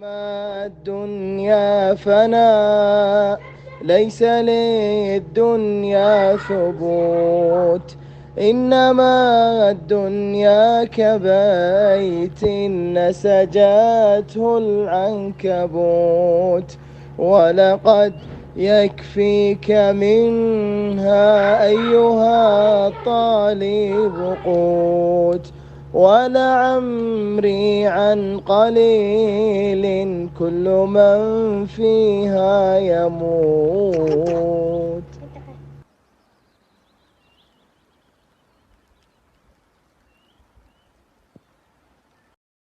ما الدنيا فناء، ليس للدنيا ثبوت. إنما الدنيا كبيت نسجته العنكبوت، ولقد يكفيك منها أيها الطالب قوت. ولعمري عن قليل كل من فيها يموت.